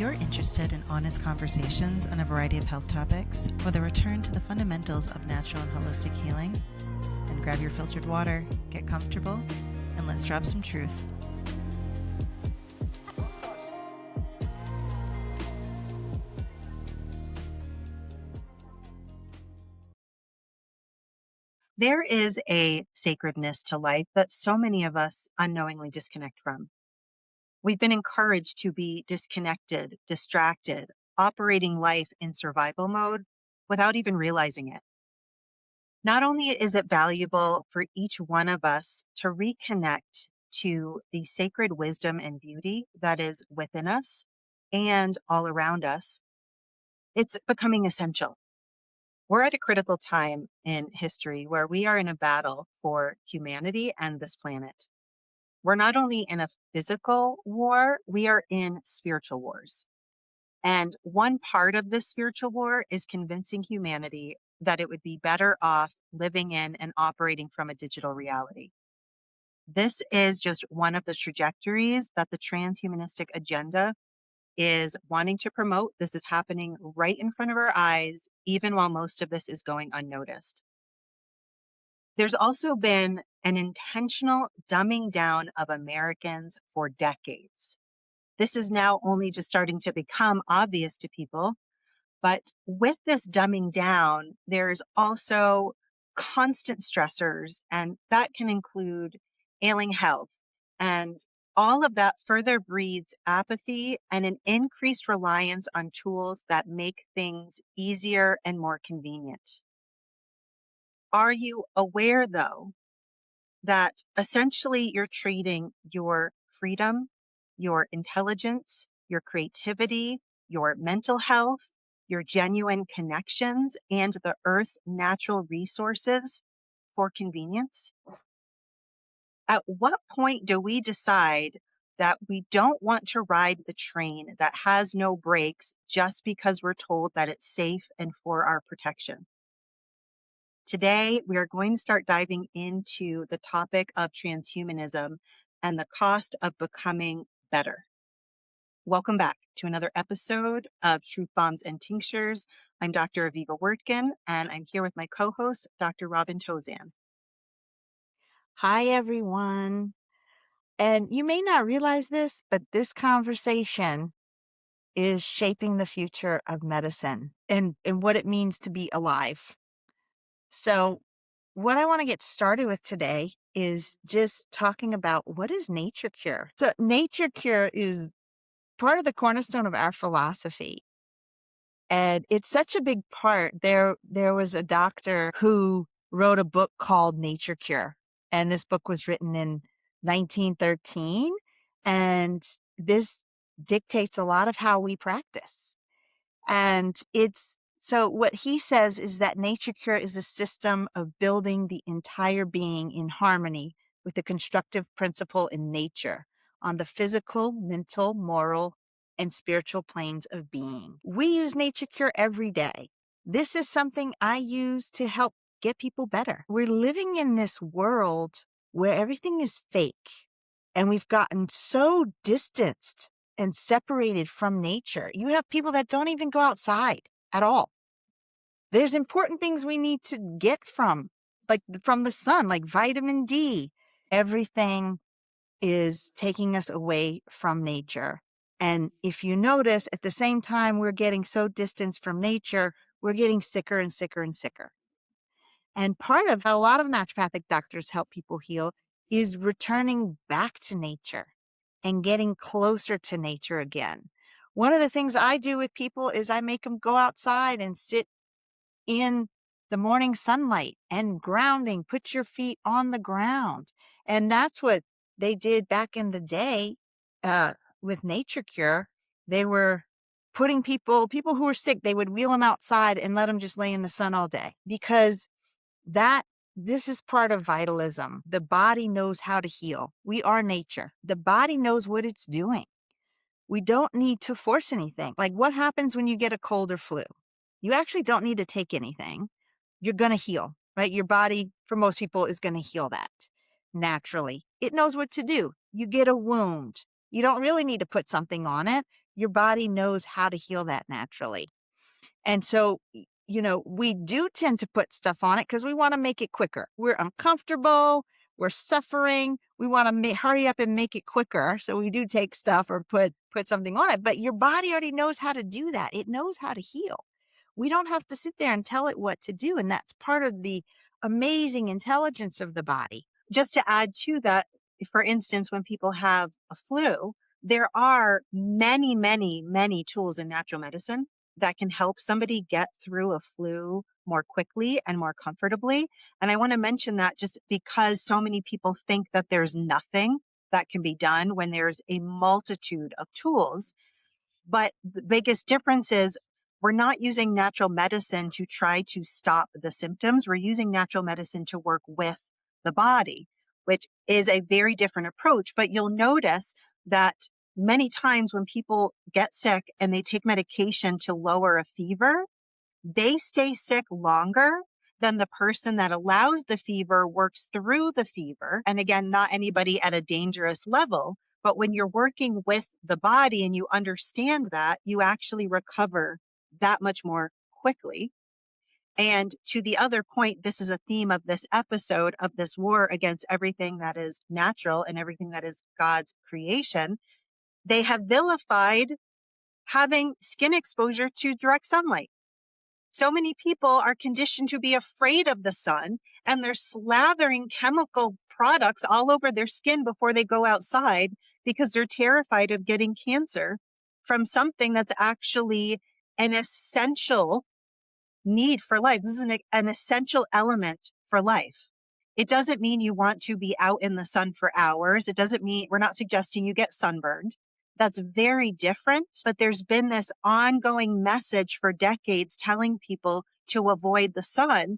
you're interested in honest conversations on a variety of health topics, with a return to the fundamentals of natural and holistic healing, then grab your filtered water, get comfortable, and let's drop some truth. There is a sacredness to life that so many of us unknowingly disconnect from. We've been encouraged to be disconnected, distracted, operating life in survival mode without even realizing it. Not only is it valuable for each one of us to reconnect to the sacred wisdom and beauty that is within us and all around us, it's becoming essential. We're at a critical time in history where we are in a battle for humanity and this planet. We're not only in a physical war, we are in spiritual wars. And one part of this spiritual war is convincing humanity that it would be better off living in and operating from a digital reality. This is just one of the trajectories that the transhumanistic agenda is wanting to promote. This is happening right in front of our eyes, even while most of this is going unnoticed. There's also been an intentional dumbing down of Americans for decades. This is now only just starting to become obvious to people. But with this dumbing down, there's also constant stressors, and that can include ailing health. And all of that further breeds apathy and an increased reliance on tools that make things easier and more convenient. Are you aware, though, that essentially you're trading your freedom, your intelligence, your creativity, your mental health, your genuine connections, and the Earth's natural resources for convenience? At what point do we decide that we don't want to ride the train that has no brakes just because we're told that it's safe and for our protection? Today, we are going to start diving into the topic of transhumanism and the cost of becoming better. Welcome back to another episode of Truth Bombs and Tinctures. I'm Dr. Aviva Wertkin, and I'm here with my co-host, Dr. Robin Tauzin. Hi, everyone. And you may not realize this, but this conversation is shaping the future of medicine and what it means to be alive. So what I want to get started with today is just talking about what is NatureCure. So NatureCure is part of the cornerstone of our philosophy. And it's such a big part. There was a doctor who wrote a book called NatureCure. And this book was written in 1913. And this dictates a lot of how we practice. And so what he says is that NatureCure is a system of building the entire being in harmony with the constructive principle in nature on the physical, mental, moral, and spiritual planes of being. We use NatureCure every day. This is something I use to help get people better. We're living in this world where everything is fake, and we've gotten so distanced and separated from nature. You have people that don't even go outside at all. There's important things we need to get from the sun, like vitamin D. Everything is taking us away from nature. And if you notice, at the same time we're getting so distanced from nature, we're getting sicker and sicker and sicker. And part of how a lot of naturopathic doctors help people heal is returning back to nature and getting closer to nature again. One of the things I do with people is I make them go outside and sit in the morning sunlight and grounding. Put your feet on the ground. And that's what they did back in the day with NatureCure. They were putting people who were sick, they would wheel them outside and let them just lay in the sun all day, because this is part of vitalism. The body knows how to heal. We are nature. The body knows what it's doing. We don't need to force anything. Like, what happens when you get a cold or flu? You actually don't need to take anything. You're going to heal, right? Your body, for most people, is going to heal that naturally. It knows what to do. You get a wound. You don't really need to put something on it. your body knows how to heal that naturally. And so, we do tend to put stuff on it because we want to make it quicker. We're uncomfortable, we're suffering, we want to hurry up and make it quicker. So we do take stuff or put something on it. But your body already knows how to do that. It knows how to heal. We don't have to sit there and tell it what to do. And that's part of the amazing intelligence of the body. Just to add to that, for instance, when people have a flu, there are many, many, many tools in natural medicine that can help somebody get through a flu more quickly and more comfortably. And I want to mention that just because so many people think that there's nothing that can be done when there's a multitude of tools. But the biggest difference is we're not using natural medicine to try to stop the symptoms. We're using natural medicine to work with the body, which is a very different approach. But you'll notice that many times when people get sick and they take medication to lower a fever, they stay sick longer than the person that allows the fever, works through the fever. And again, not anybody at a dangerous level, but when you're working with the body and you understand that, you actually recover that much more quickly. And to the other point, this is a theme of this episode of this war against everything that is natural and everything that is God's creation. They have vilified having skin exposure to direct sunlight. So many people are conditioned to be afraid of the sun, and they're slathering chemical products all over their skin before they go outside because they're terrified of getting cancer from something that's actually an essential need for life. This is an essential element for life. It doesn't mean you want to be out in the sun for hours. It doesn't mean we're not suggesting you get sunburned. That's very different. But there's been this ongoing message for decades telling people to avoid the sun,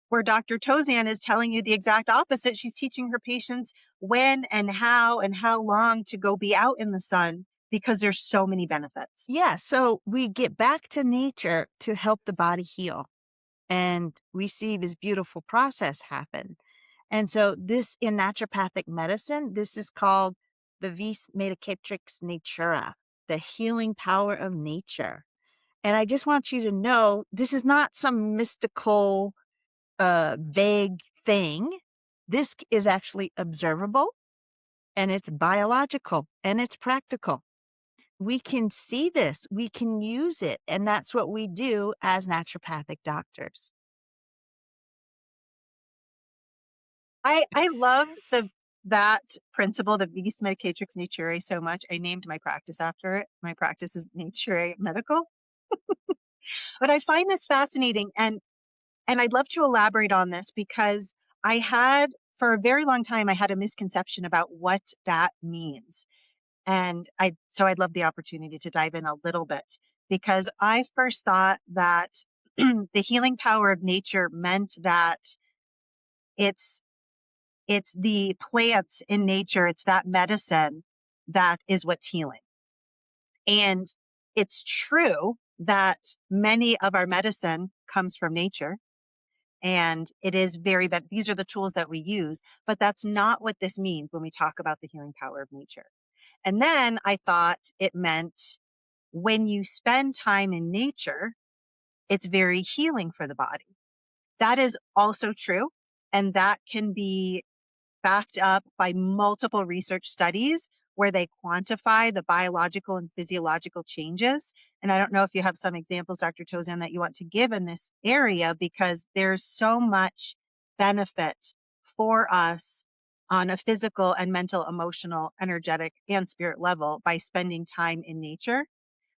where Dr. Tauzin is telling you the exact opposite. She's teaching her patients when and how long to go be out in the sun because there's so many benefits. Yeah. So we get back to nature to help the body heal. And we see this beautiful process happen. And so this in naturopathic medicine, this is called the vis medicatrix natura, the healing power of nature. And I just want you to know, this is not some mystical, vague thing. This is actually observable, and it's biological, and it's practical. We can see this, we can use it, and that's what we do as naturopathic doctors. I love that principle, the vis medicatrix naturae, so much. I named my practice after it. My practice is Naturae Medical. But I find this fascinating, and I'd love to elaborate on this because for a very long time I had a misconception about what that means. And I'd love the opportunity to dive in a little bit because I first thought that the healing power of nature meant that it's it's the plants in nature, it's that medicine that is what's healing. And it's true that many of our medicine comes from nature. And it is these are the tools that we use, but that's not what this means when we talk about the healing power of nature. And then I thought it meant when you spend time in nature, it's very healing for the body. That is also true. And that can be backed up by multiple research studies where they quantify the biological and physiological changes. And I don't know if you have some examples, Dr. Tauzin, that you want to give in this area, because there's so much benefit for us on a physical and mental, emotional, energetic, and spirit level by spending time in nature.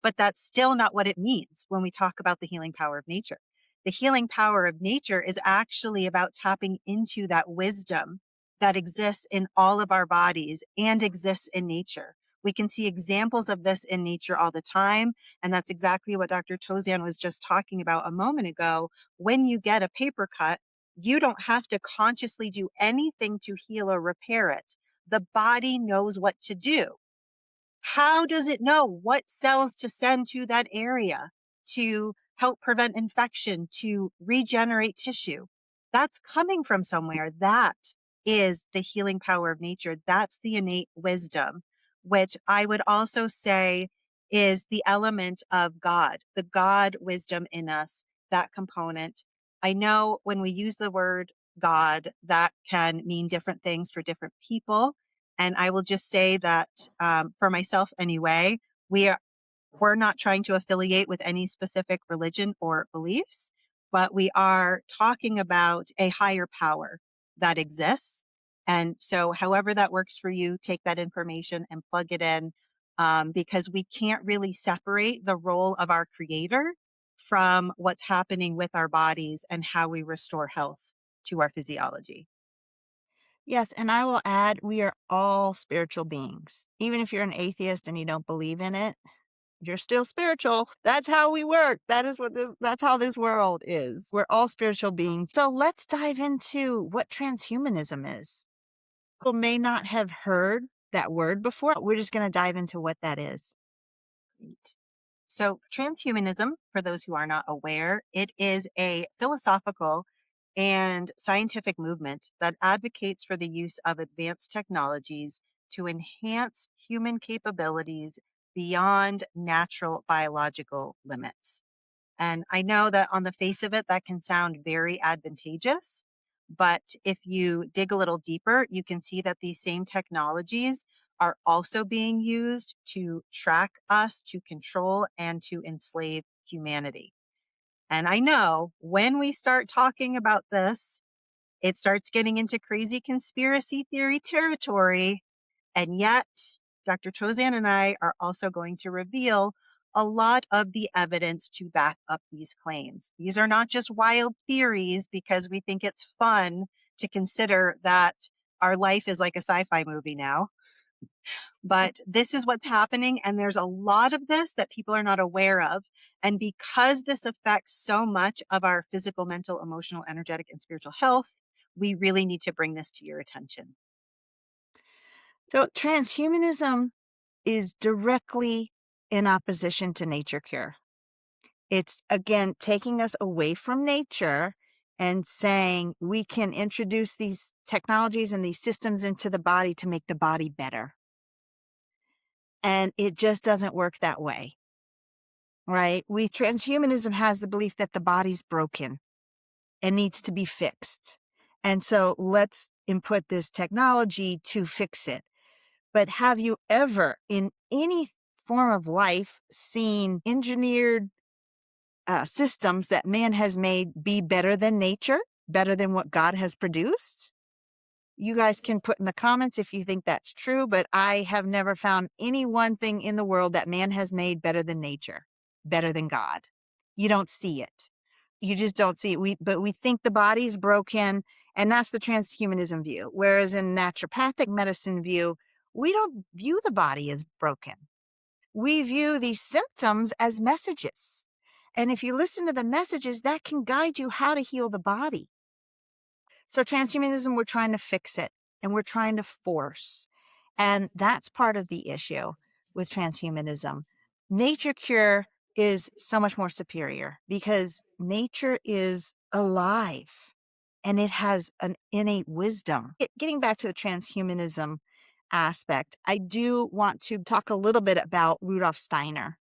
But that's still not what it means when we talk about the healing power of nature. The healing power of nature is actually about tapping into that wisdom that exists in all of our bodies and exists in nature. We can see examples of this in nature all the time. And that's exactly what Dr. Tauzin was just talking about a moment ago. When you get a paper cut, you don't have to consciously do anything to heal or repair it. The body knows what to do. How does it know what cells to send to that area to help prevent infection, to regenerate tissue? That's coming from somewhere. That is the healing power of nature. That's the innate wisdom, which I would also say is the element of God, the God wisdom in us, that component. I know when we use the word God, that can mean different things for different people. And I will just say that for myself anyway, we are, we're not trying to affiliate with any specific religion or beliefs, but we are talking about a higher power that exists. And so, however that works for you, take that information and plug it in, because we can't really separate the role of our creator from what's happening with our bodies and how we restore health to our physiology. Yes, and I will add, we are all spiritual beings. Even if you're an atheist and you don't believe in it, you're still spiritual. That's how we work. That's how this world is. We're all spiritual beings. So let's dive into what transhumanism is. People may not have heard that word before. We're just going to dive into what that is. Great. So, transhumanism, for those who are not aware, it is a philosophical and scientific movement that advocates for the use of advanced technologies to enhance human capabilities beyond natural biological limits. And I know that on the face of it, that can sound very advantageous. But if you dig a little deeper, you can see that these same technologies are also being used to track us, to control, and to enslave humanity. And I know when we start talking about this, it starts getting into crazy conspiracy theory territory. And yet, Dr. Tauzin and I are also going to reveal a lot of the evidence to back up these claims. These are not just wild theories because we think it's fun to consider that our life is like a sci-fi movie now. But this is what's happening, and there's a lot of this that people are not aware of. And because this affects so much of our physical, mental, emotional, energetic, and spiritual health, we really need to bring this to your attention. So transhumanism is directly in opposition to NatureCure. It's, again, taking us away from nature and saying we can introduce these technologies and these systems into the body to make the body better. And it just doesn't work that way, right? Transhumanism has the belief that the body's broken and needs to be fixed. And so let's input this technology to fix it. But have you ever, in any form of life, seen engineered systems that man has made be better than nature, better than what God has produced? You guys can put in the comments if you think that's true, but I have never found any one thing in the world that man has made better than nature, better than God. You don't see it. You just don't see it. But we think the body's broken, and that's the transhumanism view. Whereas in naturopathic medicine view, we don't view the body as broken. We view these symptoms as messages. And if you listen to the messages, that can guide you how to heal the body. So transhumanism, we're trying to fix it and we're trying to force. And that's part of the issue with transhumanism. NatureCure is so much more superior because nature is alive and it has an innate wisdom. Getting back to the transhumanism aspect, I do want to talk a little bit about Rudolf Steiner.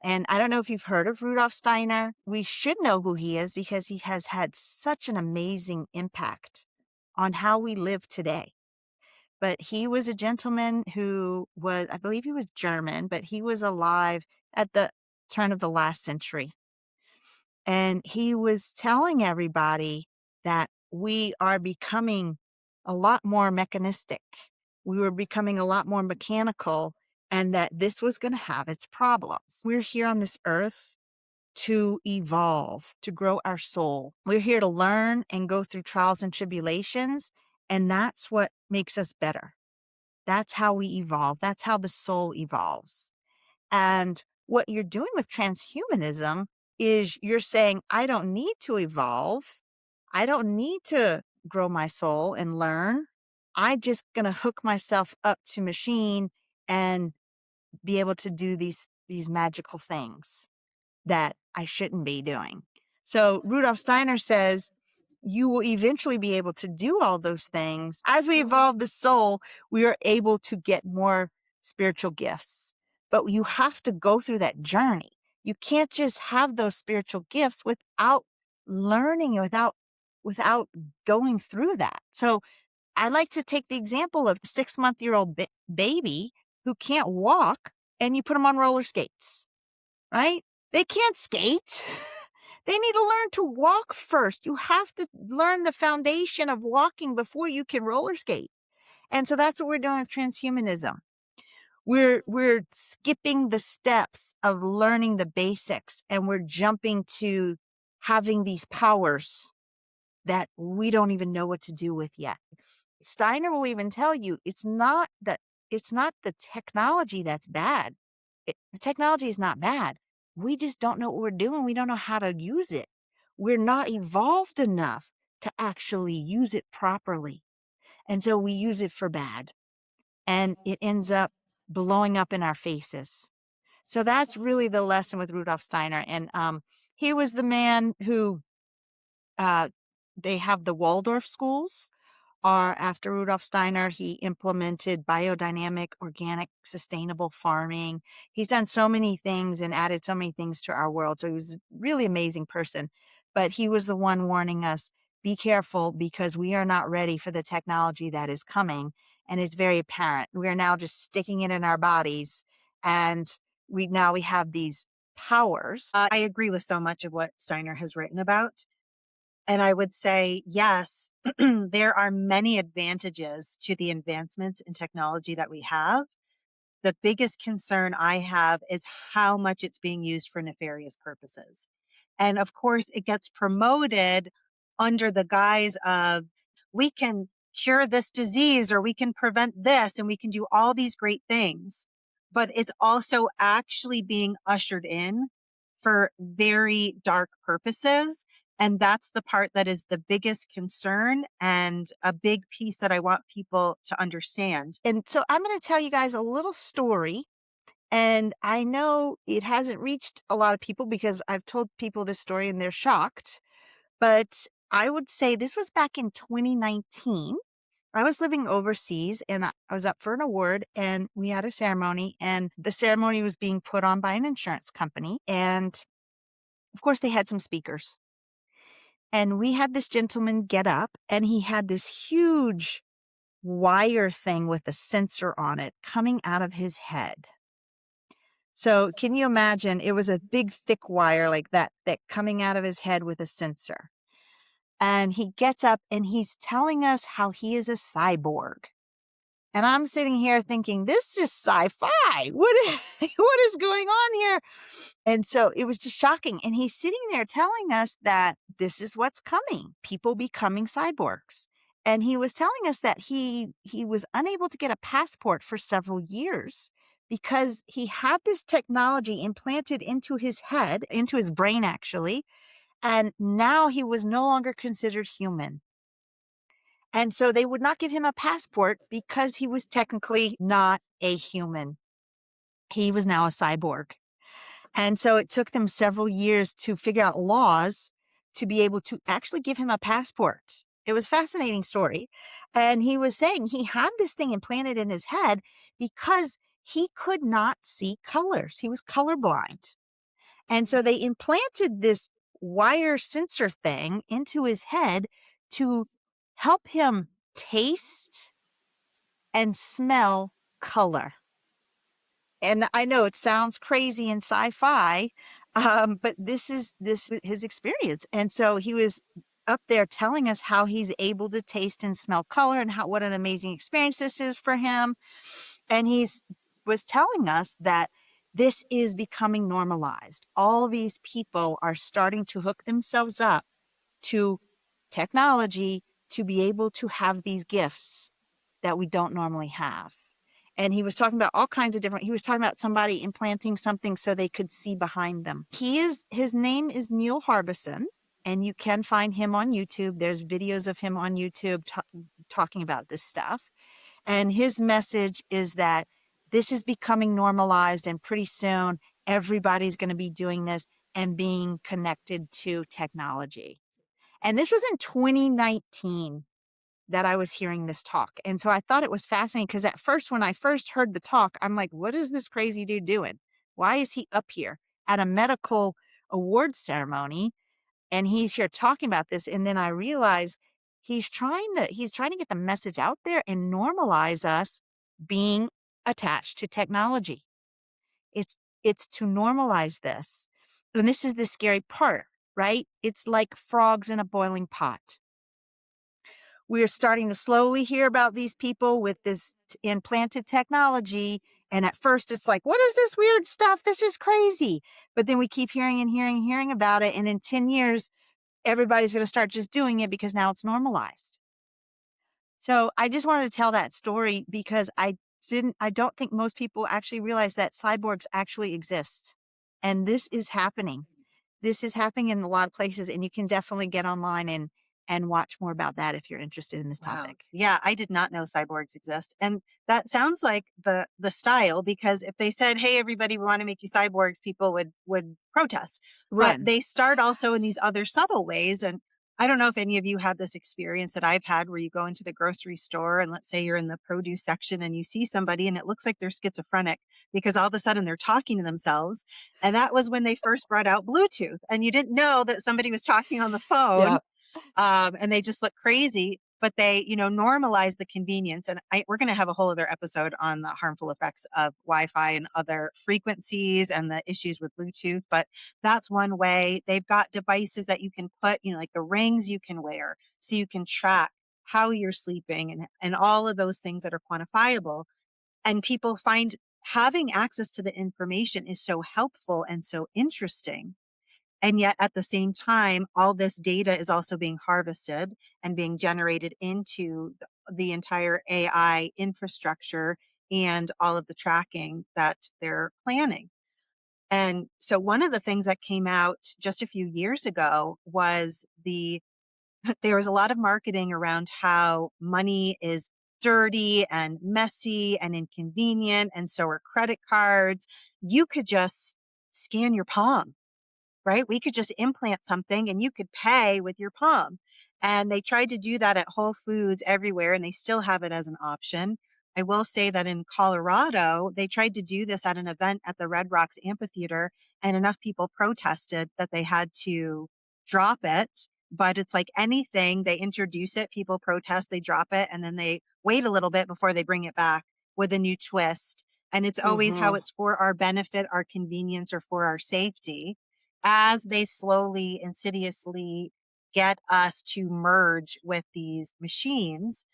And I don't know if you've heard of Rudolf Steiner. We should know who he is because he has had such an amazing impact on how we live today. But he was a gentleman who was, I believe he was German, but he was alive at the turn of the last century. And he was telling everybody that we are becoming a lot more mechanistic. We were becoming a lot more mechanical, and that this was going to have its problems. We're here on this earth to evolve, to grow our soul. We're here to learn and go through trials and tribulations, and that's what makes us better. That's how we evolve. That's how the soul evolves. And what you're doing with transhumanism is you're saying, I don't need to evolve. I don't need to grow my soul and learn. I'm just going to hook myself up to machine and be able to do these magical things that I shouldn't be doing. So Rudolf Steiner says you will eventually be able to do all those things. As we evolve the soul, we are able to get more spiritual gifts. but you have to go through that journey. You can't just have those spiritual gifts without learning, without going through that. So I like to take the example of a 6-month-old baby who can't walk, and you put them on roller skates, right? They can't skate. They need to learn to walk first. You have to learn the foundation of walking before you can roller skate. And so that's what we're doing with transhumanism. We're skipping the steps of learning the basics, and we're jumping to having these powers that we don't even know what to do with yet. Steiner will even tell you it's not the technology that's bad. The technology is not bad. We just don't know what we're doing. We don't know how to use it. We're not evolved enough to actually use it properly. And so we use it for bad. And it ends up blowing up in our faces. So that's really the lesson with Rudolf Steiner. And he was the man who they have the Waldorf schools. Or after Rudolf Steiner, he implemented biodynamic, organic, sustainable farming. He's done so many things and added so many things to our world. So he was a really amazing person. But he was the one warning us, be careful, because we are not ready for the technology that is coming. And it's very apparent. We are now just sticking it in our bodies. And we have these powers. I agree with so much of what Steiner has written about. And I would say, yes, there are many advantages to the advancements in technology that we have. The biggest concern I have is how much it's being used for nefarious purposes. And of course, it gets promoted under the guise of we can cure this disease, or we can prevent this, and we can do all these great things. But it's also actually being ushered in for very dark purposes. And that's the part that is the biggest concern and a big piece that I want people to understand. And so I'm going to tell you guys a little story. And I know it hasn't reached a lot of people because I've told people this story and they're shocked. But I would say this was back in 2019. I was living overseas and I was up for an award, and we had a ceremony, and the ceremony was being put on by an insurance company. And of course, they had some speakers. And we had this gentleman get up, and he had this huge wire thing with a sensor on it coming out of his head. So can you imagine? It was a big, thick wire like that coming out of his head with a sensor. And he gets up and he's telling us how he is a cyborg. And I'm sitting here thinking, this is sci-fi. What is going on here? And so it was just shocking. And he's sitting there telling us that this is what's coming, people becoming cyborgs. And he was telling us that he was unable to get a passport for several years because he had this technology implanted into his head, into his brain, actually. And now he was no longer considered human. And so they would not give him a passport because he was technically not a human. He was now a cyborg. And so it took them several years to figure out laws to be able to actually give him a passport. It was a fascinating story. And he was saying he had this thing implanted in his head because he could not see colors. He was colorblind. And so they implanted this wire sensor thing into his head to help him taste and smell color. And I know it sounds crazy and sci-fi, but this is his experience. And so he was up there telling us how he's able to taste and smell color and what an amazing experience this is for him. And was telling us that this is becoming normalized. All these people are starting to hook themselves up to technology to be able to have these gifts that we don't normally have. And he was talking about all kinds of he was talking about somebody implanting something so they could see behind them. His name is Neil Harbison, and you can find him on YouTube. There's videos of him on YouTube talking about this stuff. And his message is that this is becoming normalized, and pretty soon everybody's going to be doing this and being connected to technology. And this was in 2019. that I was hearing this talk. And so I thought it was fascinating because at first, when I first heard the talk, I'm like, what is this crazy dude doing? Why is he up here at a medical awards ceremony? And he's here talking about this. And then I realize he's trying to get the message out there and normalize us being attached to technology. It's to normalize this. And this is the scary part, right? It's like frogs in a boiling pot. We are starting to slowly hear about these people with this implanted technology. And at first it's like, what is this weird stuff? This is crazy. But then we keep hearing and hearing and hearing about it. And in 10 years, everybody's going to start just doing it because now it's normalized. So I just wanted to tell that story because I don't think most people actually realize that cyborgs actually exist. And this is happening. This is happening in a lot of places, and you can definitely get online and watch more about that if you're interested in this Wow. topic. Yeah, I did not know cyborgs exist. And that sounds like the style, because if they said, "Hey everybody, we want to make you cyborgs," people would protest. But Run. they start also in these other subtle ways. And I don't know if any of you had this experience that I've had where you go into the grocery store and let's say you're in the produce section and you see somebody and it looks like they're schizophrenic because all of a sudden they're talking to themselves. And that was when they first brought out Bluetooth and you didn't know that somebody was talking on the phone, Yeah. and they just look crazy. But they, normalize the convenience. And we're going to have a whole other episode on the harmful effects of Wi-Fi and other frequencies and the issues with Bluetooth. But that's one way. They've got devices that you can put, like the rings you can wear, so you can track how you're sleeping and all of those things that are quantifiable. And people find having access to the information is so helpful and so interesting. And yet at the same time, all this data is also being harvested and being generated into the entire AI infrastructure and all of the tracking that they're planning. And so one of the things that came out just a few years ago was there was a lot of marketing around how money is dirty and messy and inconvenient. And so are credit cards. You could just scan your palm, right? We could just implant something and you could pay with your palm. And they tried to do that at Whole Foods everywhere, and they still have it as an option. I will say that in Colorado, they tried to do this at an event at the Red Rocks Amphitheater, and enough people protested that they had to drop it. But it's like anything, they introduce it, people protest, they drop it, and then they wait a little bit before they bring it back with a new twist. And it's always how Mm-hmm. it's for our benefit, our convenience, or for our safety, as they slowly, insidiously get us to merge with these machines.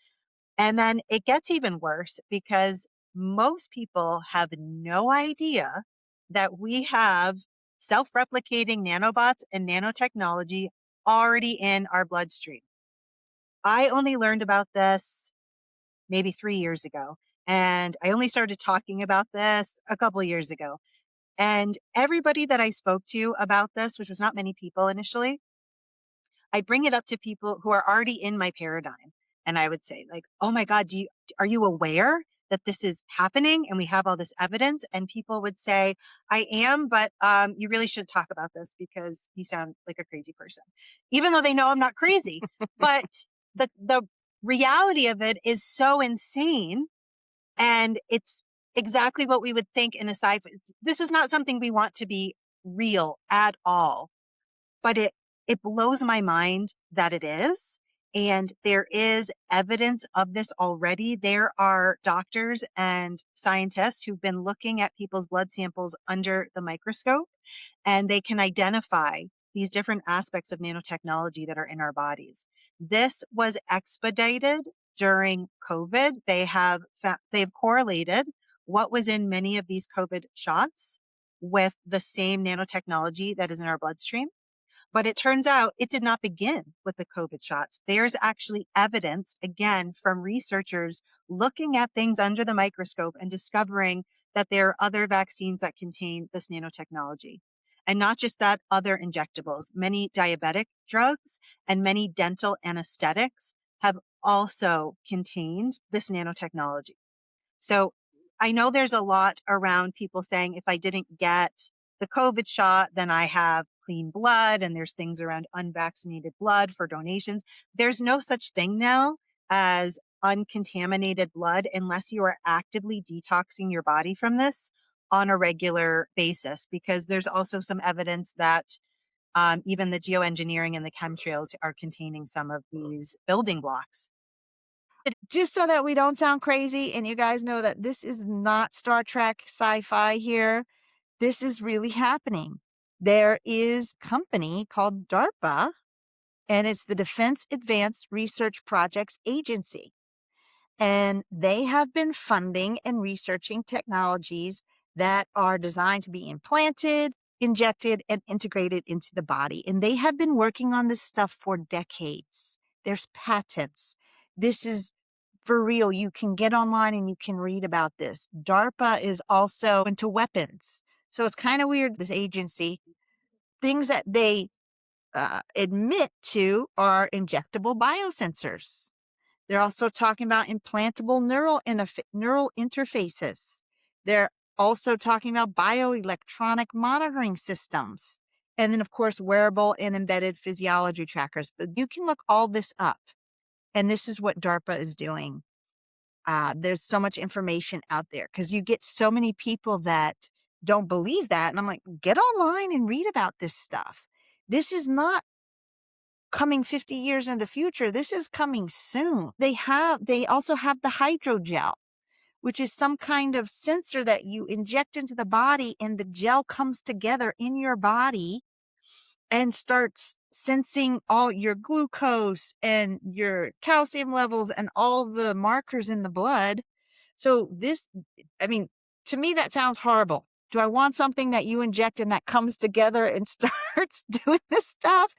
And then it gets even worse because most people have no idea that we have self replicating nanobots and nanotechnology already in our bloodstream. I only learned about this maybe 3 years ago. And I only started talking about this a couple of years ago. And everybody that I spoke to about this, which was not many people initially, I bring it up to people who are already in my paradigm. And I would say, like, oh my God, are you aware that this is happening and we have all this evidence? And people would say, I am, but you really shouldn't talk about this because you sound like a crazy person, even though they know I'm not crazy. But the reality of it is so insane. And it's exactly what we would think in a sci-fi. This is not something we want to be real at all, but it blows my mind that it is. And there is evidence of this already. There are doctors and scientists who've been looking at people's blood samples under the microscope, and they can identify these different aspects of nanotechnology that are in our bodies. This was expedited during COVID. They've correlated what was in many of these COVID shots with the same nanotechnology that is in our bloodstream. But it turns out it did not begin with the COVID shots. There's actually evidence, again, from researchers looking at things under the microscope and discovering that there are other vaccines that contain this nanotechnology. And not just that, other injectables. Many diabetic drugs and many dental anesthetics have also contained this nanotechnology. So I know there's a lot around people saying if I didn't get the COVID shot, then I have clean blood, and there's things around unvaccinated blood for donations. There's no such thing now. as uncontaminated blood unless you are actively detoxing your body from this on a regular basis, because there's also some evidence that even the geoengineering and the chemtrails are containing some of these building blocks. Just so that we don't sound crazy and you guys know that this is not Star Trek sci-fi here. This is really happening. There is a company called DARPA, and it's the Defense Advanced Research Projects Agency. And they have been funding and researching technologies that are designed to be implanted, injected, and integrated into the body. And they have been working on this stuff for decades. There's patents. This is for real. You can get online and you can read about this. DARPA is also into weapons. So it's kind of weird, this agency. Things that they admit to are injectable biosensors. They're also talking about implantable neural interfaces. They're also talking about bioelectronic monitoring systems. And then, of course, wearable and embedded physiology trackers. But you can look all this up. And this is what DARPA is doing. There's so much information out there because you get so many people that don't believe that. And I'm like, get online and read about this stuff. This is not coming 50 years in the future. This is coming soon. They also have the hydrogel, which is some kind of sensor that you inject into the body and the gel comes together in your body and starts sensing all your glucose and your calcium levels and all the markers in the blood. So I mean, to me, that sounds horrible. Do I want something that you inject and that comes together and starts doing this stuff?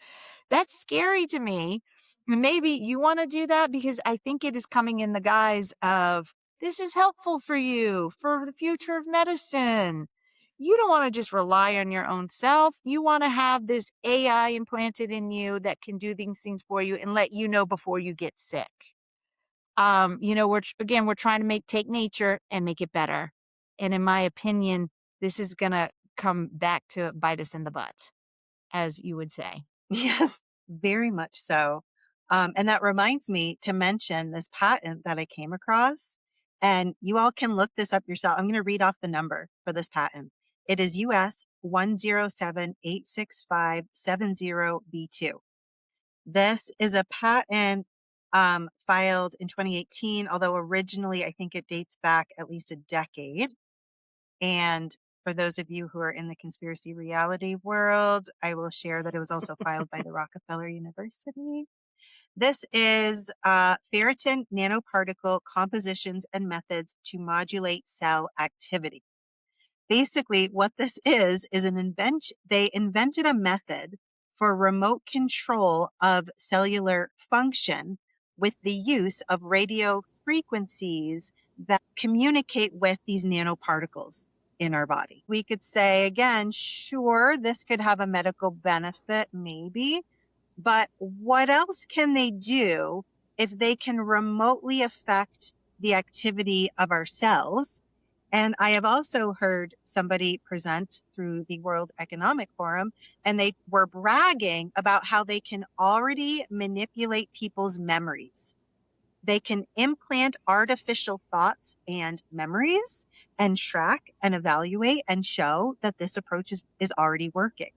That's scary to me. And maybe you want to do that because I think it is coming in the guise of this is helpful for you for the future of medicine. You don't want to just rely on your own self. You want to have this AI implanted in you that can do these things for you and let you know before you get sick. We're trying to take nature and make it better. And in my opinion, this is going to come back to bite us in the butt, as you would say. Yes, very much so. And that reminds me to mention this patent that I came across. And you all can look this up yourself. I'm going to read off the number for this patent. It is US 107865770B2. This is a patent filed in 2018, although originally I think it dates back at least a decade. And for those of you who are in the conspiracy reality world, I will share that it was also filed by the Rockefeller University. This is ferritin nanoparticle compositions and methods to modulate cell activity. Basically, what this is an invention. They invented a method for remote control of cellular function with the use of radio frequencies that communicate with these nanoparticles in our body. We could say, again, sure, this could have a medical benefit, maybe, but what else can they do if they can remotely affect the activity of our cells? And I have also heard somebody present through the World Economic Forum, and they were bragging about how they can already manipulate people's memories. They can implant artificial thoughts and memories and track and evaluate and show that this approach is already working.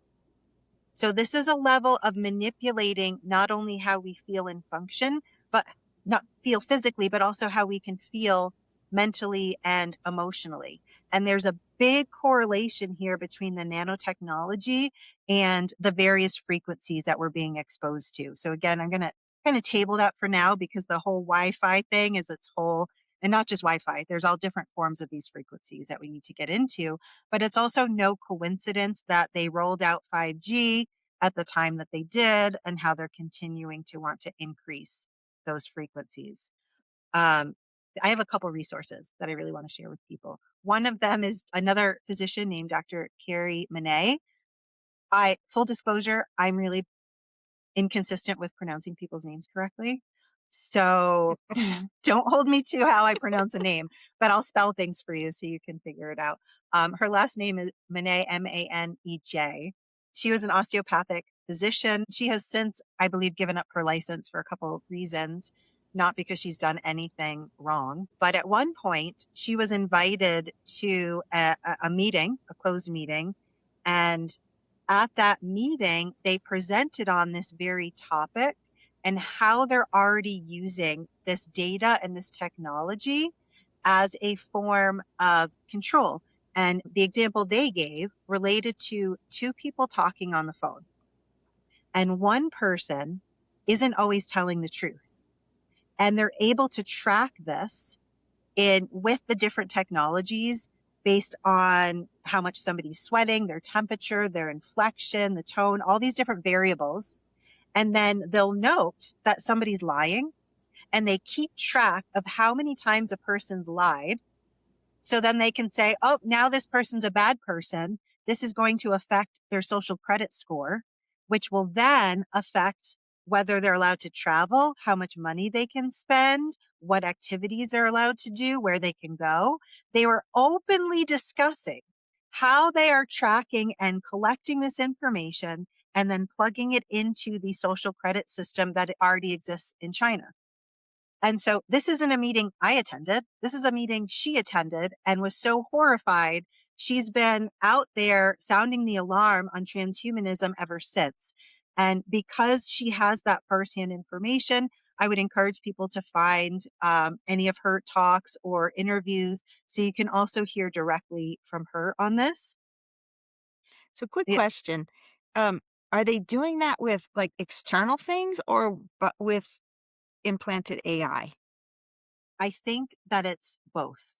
So this is a level of manipulating not only how we feel and function, but not feel physically, but also how we can feel mentally and emotionally. And there's a big correlation here between the nanotechnology and the various frequencies that we're being exposed to. So again, I'm going to kind of table that for now because the whole Wi-Fi thing is its whole, and not just Wi-Fi, there's all different forms of these frequencies that we need to get into. But it's also no coincidence that they rolled out 5G at the time that they did and how they're continuing to want to increase those frequencies. I have a couple resources that I really want to share with people. One of them is another physician named Dr. Carrie Monet. Full disclosure, I'm really inconsistent with pronouncing people's names correctly. So don't hold me to how I pronounce a name, but I'll spell things for you so you can figure it out. Her last name is Manej, Manej. She was an osteopathic physician. She has since, I believe, given up her license for a couple of reasons. not because she's done anything wrong. But at one point, she was invited to a meeting, a closed meeting. And at that meeting, they presented on this very topic and how they're already using this data and this technology as a form of control. And the example they gave related to two people talking on the phone, and one person isn't always telling the truth. And they're able to track this in with the different technologies based on how much somebody's sweating, their temperature, their inflection, the tone, all these different variables. And then they'll note that somebody's lying, and they keep track of how many times a person's lied. So then they can say, oh, now this person's a bad person. This is going to affect their social credit score, which will then affect whether they're allowed to travel, how much money they can spend, what activities they're allowed to do, where they can go. They were openly discussing how they are tracking and collecting this information and then plugging it into the social credit system that already exists in China. And so this isn't a meeting I attended. This is a meeting she attended and was so horrified. She's been out there sounding the alarm on transhumanism ever since. And because she has that firsthand information, I would encourage people to find any of her talks or interviews so you can also hear directly from her on this. So quick Yeah, question. Um, are they doing that with like external things or but with implanted AI? I think that it's both.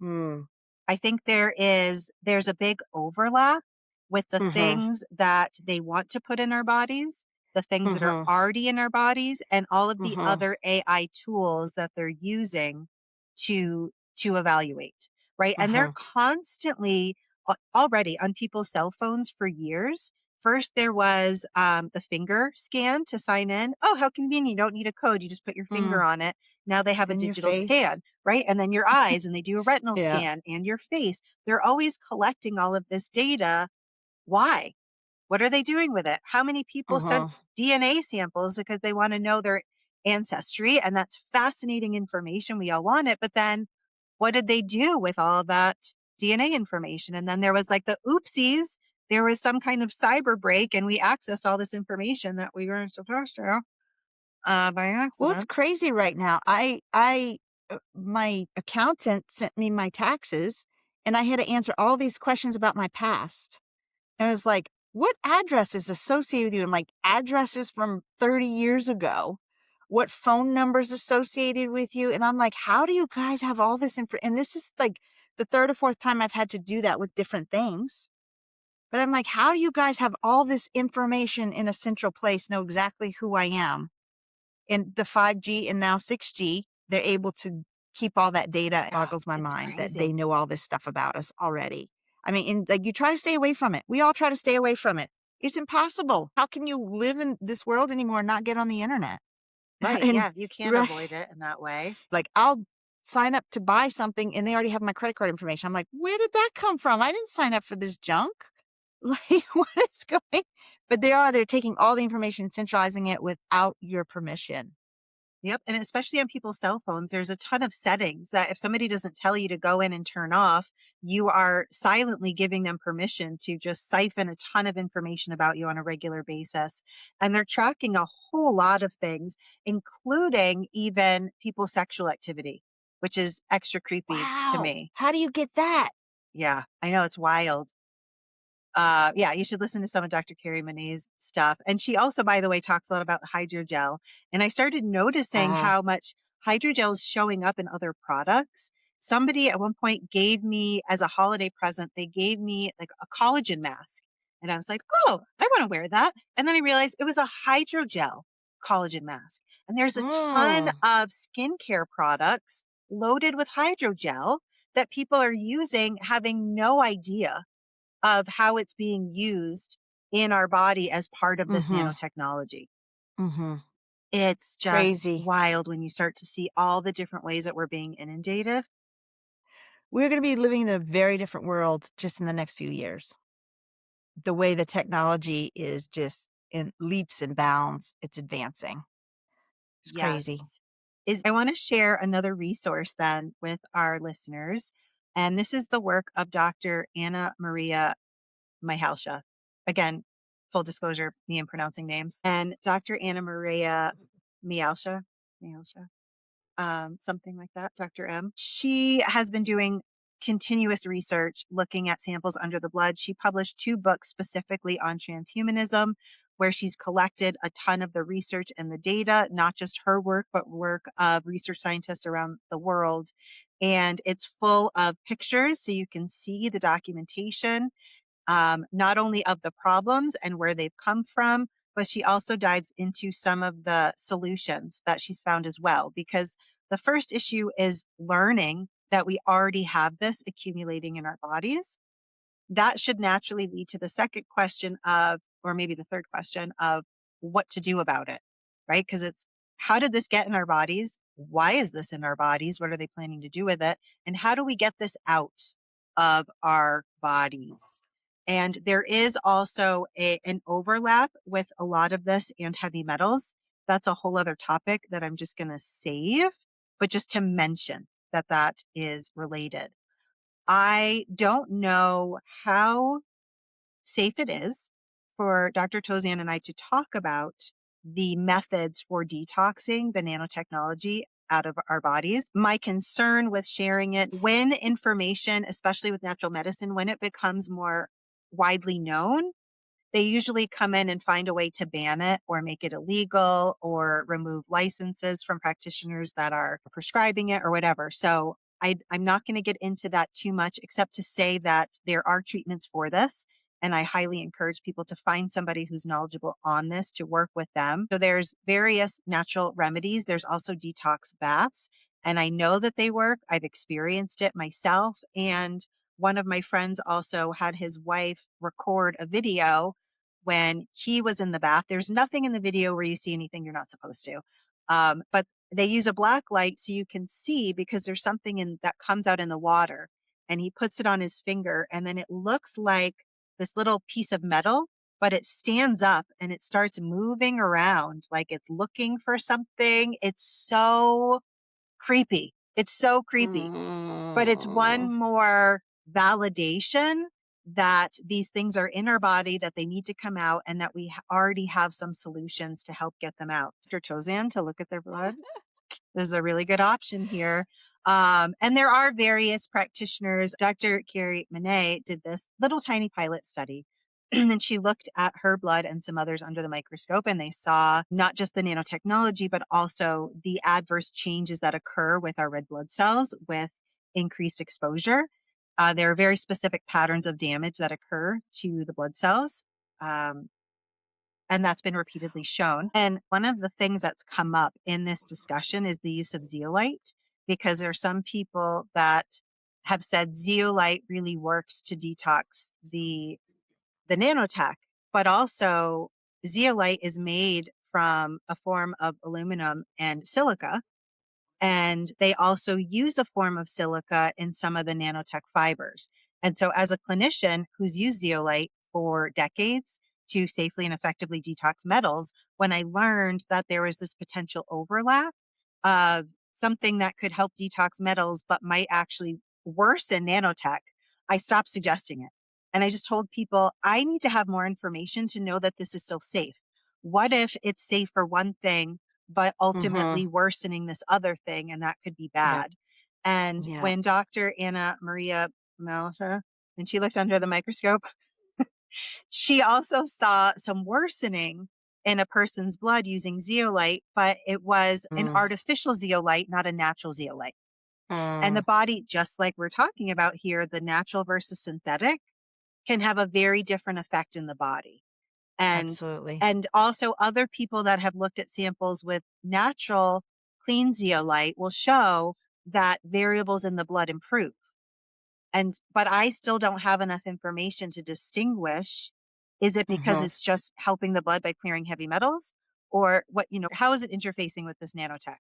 Mm. I think there's a big overlap with the Mhm. things that they want to put in our bodies, the things that are Mhm. already in our bodies, and all of the Mhm. other AI tools that they're using to evaluate, right? And they're Mhm. constantly already on people's cell phones for years. First, there was the finger scan to sign in. Oh, how convenient. You don't need a code. You just put your finger Mm. on it. Now they have a Then your digital face. scan, right? And then your eyes, and they do a retinal Yeah. scan and your face. They're always collecting all of this data. Why? What are they doing with it? How many people sent Uh-huh. DNA samples because they want to know their ancestry? And that's fascinating information. We all want it. But then what did they do with all of that DNA information? And then there was like the oopsies. There was some kind of cyber break, and we accessed all this information that we weren't supposed to by Well, it's accident. crazy right now. I my accountant sent me my taxes and I had to answer all these questions about my past. And I was like, what address is associated with you? I'm like, addresses from 30 years ago. What phone numbers associated with you? And I'm like, how do you guys have all this info? And this is like the third or fourth time I've had to do that with different things. But I'm like, how do you guys have all this information in a central place, know exactly who I am? And the 5G and now 6G, they're able to keep all that data. It Yeah, boggles my it's mind that they crazy. know all this stuff about us already. I mean, and like you try to stay away from it. We all try to stay away from it. It's impossible. How can you live in this world anymore and not get on the internet? Right. And Yeah, you can't right, avoid it in that way. like I'll sign up to buy something and they already have my credit card information. I'm like, where did that come from? I didn't sign up for this junk. Like, what is going? But they're taking all the information, centralizing it without your permission. Yep. And especially on people's cell phones, there's a ton of settings that if somebody doesn't tell you to go in and turn off, you are silently giving them permission to just siphon a ton of information about you on a regular basis. And they're tracking a whole lot of things, including even people's sexual activity, which is extra creepy to Wow. me. How do you get that? Yeah, I know it's wild. Yeah, you should listen to some of Dr. Carrie Monet's stuff. And she also, by the way, talks a lot about hydrogel. And I started noticing Ah. how much hydrogel is showing up in other products. Somebody at one point gave me, as a holiday present, they gave me like a collagen mask. And I was like, oh, I want to wear that. And then I realized it was a hydrogel collagen mask. And there's a ton Mm. of skincare products loaded with hydrogel that people are using, having no idea of how it's being used in our body as part of this Mhm. nanotechnology. Mhm. It's just Crazy. wild when you start to see all the different ways that we're being inundated. We're gonna be living in a very different world just in the next few years. The way the technology is just in leaps and bounds, it's advancing. It's crazy. Yes. is I want to share another resource then with our listeners. And this is the work of Dr. Anna Maria Mihalsha. Again, full disclosure, me and pronouncing names. And Dr. Anna Maria Mihalsha, something like that, Dr. M. She has been doing continuous research looking at samples under the blood. She published 2 books specifically on transhumanism, where she's collected a ton of the research and the data, not just her work, but work of research scientists around the world. And it's full of pictures, so you can see the documentation, not only of the problems and where they've come from, but she also dives into some of the solutions that she's found as well. Because the first issue is learning that we already have this accumulating in our bodies. That should naturally lead to the second question of, or maybe the third question of, what to do about it, right? Because it's, how did this get in our bodies? Why is this in our bodies? What are they planning to do with it? And how do we get this out of our bodies? And there is also an overlap with a lot of this and heavy metals. That's a whole other topic that I'm just going to save, but just to mention that that is related. I don't know how safe it is for Dr. Tauzin and I to talk about the methods for detoxing the nanotechnology out of our bodies. My concern with sharing it, when information, especially with natural medicine, when it becomes more widely known, they usually come in and find a way to ban it or make it illegal or remove licenses from practitioners that are prescribing it or whatever. So I'm not going to get into that too much, except to say that there are treatments for this. And I highly encourage people to find somebody who's knowledgeable on this to work with them. So there's various natural remedies. There's also detox baths. And I know that they work. I've experienced it myself. And one of my friends also had his wife record a video when he was in the bath. There's nothing in the video where you see anything you're not supposed to. But they use a black light so you can see, because there's something in that comes out in the water, and he puts it on his finger, and then it looks like this little piece of metal, but it stands up and it starts moving around like it's looking for something. It's so creepy. It's so creepy, but it's Mm. one more validation that these things are in our body, that they need to come out, and that we already have some solutions to help get them out. Mr. Tozan to look at their blood. This is a really good option here. And there are various practitioners. Dr. Carrie Monet did this little tiny pilot study. And she looked at her blood and some others under the microscope, and they saw not just the nanotechnology, but also the adverse changes that occur with our red blood cells with increased exposure. There are very specific patterns of damage that occur to the blood cells. Um, and that's been repeatedly shown. And one of the things that's come up in this discussion is the use of zeolite, because there are some people that have said zeolite really works to detox the nanotech, but also zeolite is made from a form of aluminum and silica. And they also use a form of silica in some of the nanotech fibers. And so, as a clinician who's used zeolite for decades to safely and effectively detox metals, when I learned that there was this potential overlap of something that could help detox metals but might actually worsen nanotech, I stopped suggesting it. And I just told people, I need to have more information to know that this is still safe. What if it's safe for one thing, but Mhm. ultimately worsening this other thing, and that could be Yep. bad? And Yep. when Dr. Anna Maria Malta, when she looked under the microscope, she also saw some worsening in a person's blood using zeolite, but it was an Mm. artificial zeolite, not a natural zeolite. And the Mm. body, just like we're talking about here, the natural versus synthetic, can have a very different effect in the body. And Absolutely. and also other people that have looked at samples with natural clean zeolite will show that variables in the blood improve. And but I still don't have enough information to distinguish, is it because Mhm. it's just helping the blood by clearing heavy metals, or what, how is it interfacing with this nanotech?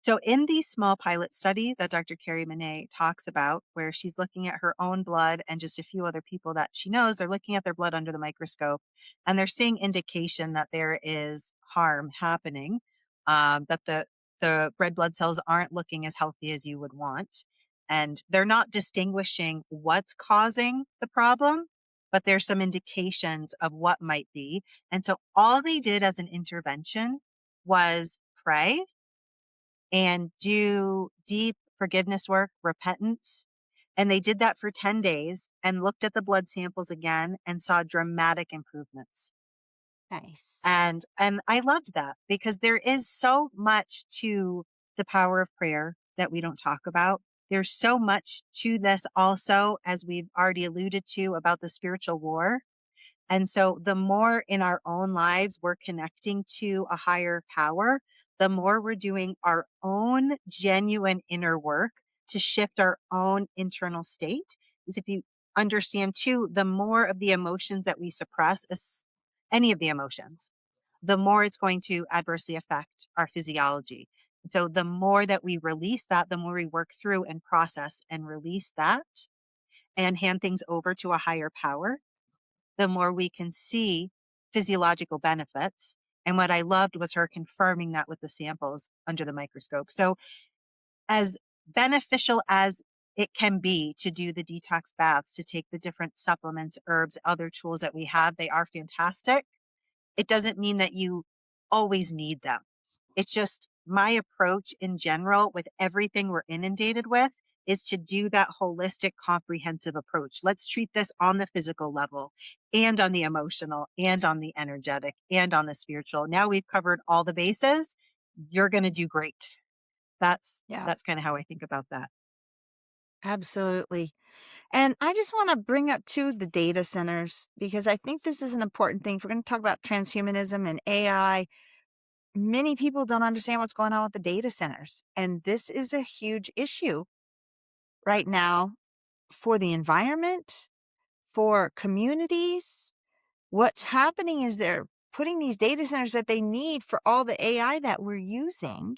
So in the small pilot study that Dr. Carrie Monet talks about, where she's looking at her own blood and just a few other people that she knows, they're looking at their blood under the microscope, and they're seeing indication that there is harm happening. that the red blood cells aren't looking as healthy as you would want. And they're not distinguishing what's causing the problem, but there's some indications of what might be. And so all they did as an intervention was pray and do deep forgiveness work, repentance. And they did that for 10 days and looked at the blood samples again and saw dramatic improvements. Nice. And I loved that because there is so much to the power of prayer that we don't talk about. There's so much to this also, as we've already alluded to, about the spiritual war. And so the more in our own lives we're connecting to a higher power, the more we're doing our own genuine inner work to shift our own internal state. Is if you understand too, the more of the emotions that we suppress, any of the emotions, the more it's going to adversely affect our physiology. And so the more that we release that, the more we work through and process and release that and hand things over to a higher power, the more we can see physiological benefits. And what I loved was her confirming that with the samples under the microscope. So, as beneficial as it can be to do the detox baths, to take the different supplements, herbs, other tools that we have, they are fantastic. It doesn't mean that you always need them. It's just my approach in general with everything we're inundated with is to do that holistic, comprehensive approach. Let's treat this on the physical level and on the emotional and on the energetic and on the spiritual. Now we've covered all the bases. You're going to do great. That's Yeah, that's kind of how I think about that. absolutely. And I just want to bring up too the data centers because I think this is an important thing. If we're going to talk about transhumanism and AI, many people don't understand what's going on with the data centers. And this is a huge issue right now for the environment, for communities. What's happening is they're putting these data centers that they need for all the AI that we're using.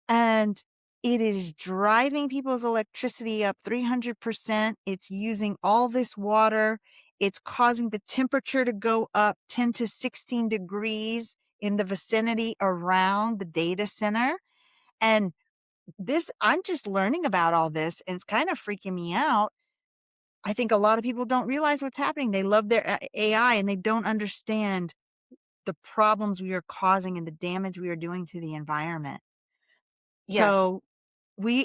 And it is driving people's electricity up 300%. It's using all this water. It's causing the temperature to go up 10 to 16 degrees in the vicinity around the data center. And this, I'm just learning about all this and it's kind of freaking me out. I think a lot of people don't realize what's happening. They love their AI and they don't understand the problems we are causing and the damage we are doing to the environment. Yes. So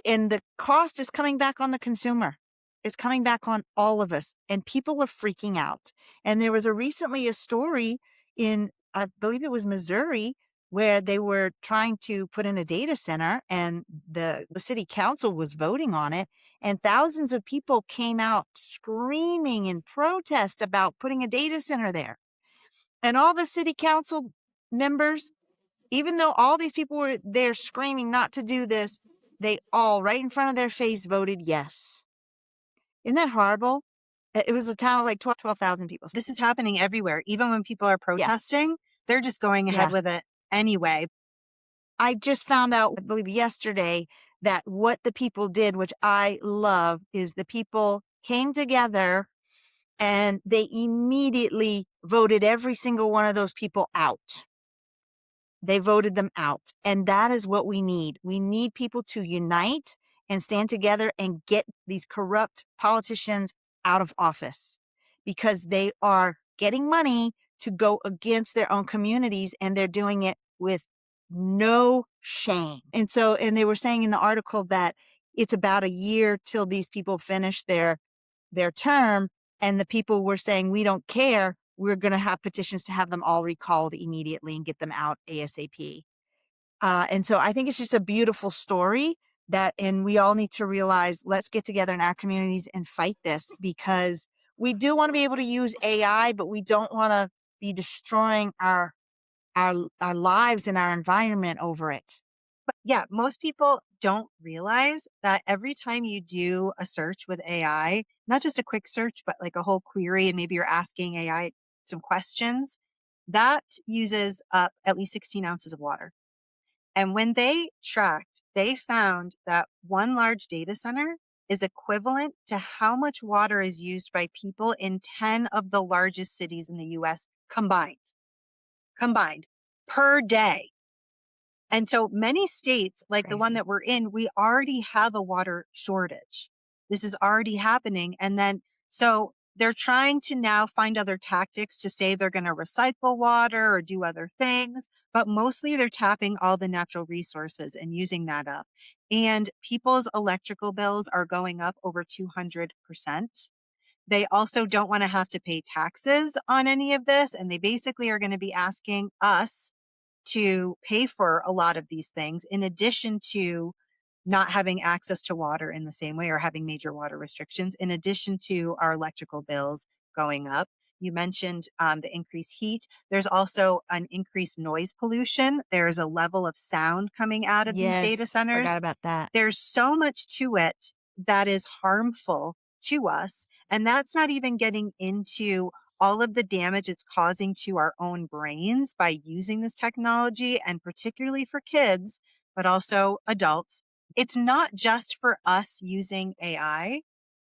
and the cost is coming back on the consumer. It's coming back on all of us and people are freaking out. And there was recently a story in, I believe it was Missouri, where they were trying to put in a data center and the city council was voting on it. And thousands of people came out screaming in protest about putting a data center there. And all the city council members, even though all these people were there screaming not to do this, they all, right in front of their face, voted yes. Isn't that horrible? It was a town of like 12,000 people. This is happening everywhere. Even when people are Yes. protesting, they're just going ahead Yeah. with it anyway. I just found out, I believe yesterday, that what the people did, which I love, is the people came together and they immediately voted every single one of those people out. They voted them out. And that is what we need. We need people to unite and stand together and get these corrupt politicians out of office because they are getting money to go against their own communities and they're doing it with no shame. And they were saying in the article that it's about a year till these people finish their term, and the people were saying, we don't care. We're going to have petitions to have them all recalled immediately and get them out ASAP. And so I think it's just a beautiful story and we all need to realize, let's get together in our communities and fight this because we do want to be able to use AI, but we don't want to be destroying our lives and our environment over it. But yeah, most people don't realize that every time you do a search with AI, not just a quick search, but like a whole query, and maybe you're asking AI some questions, that uses up at least 16 ounces of water. And when they tracked, they found that one large data center is equivalent to how much water is used by people in 10 of the largest cities in the US combined per day. And so many states, like the one Crazy. that we're in, we already have a water shortage. This is already happening. And then, so they're trying to now find other tactics to say they're going to recycle water or do other things, but mostly they're tapping all the natural resources and using that up. And people's electrical bills are going up over 200%. They also don't want to have to pay taxes on any of this. And they basically are going to be asking us to pay for a lot of these things, in addition to not having access to water in the same way or having major water restrictions, in addition to our electrical bills going up. You mentioned the increased heat. There's also an increased noise pollution. There's a level of sound coming out of these data Yes, forgot centers. about that. There's so much to it that is harmful to us. And that's not even getting into all of the damage it's causing to our own brains by using this technology, and particularly for kids, but also adults. It's not just for us using AI.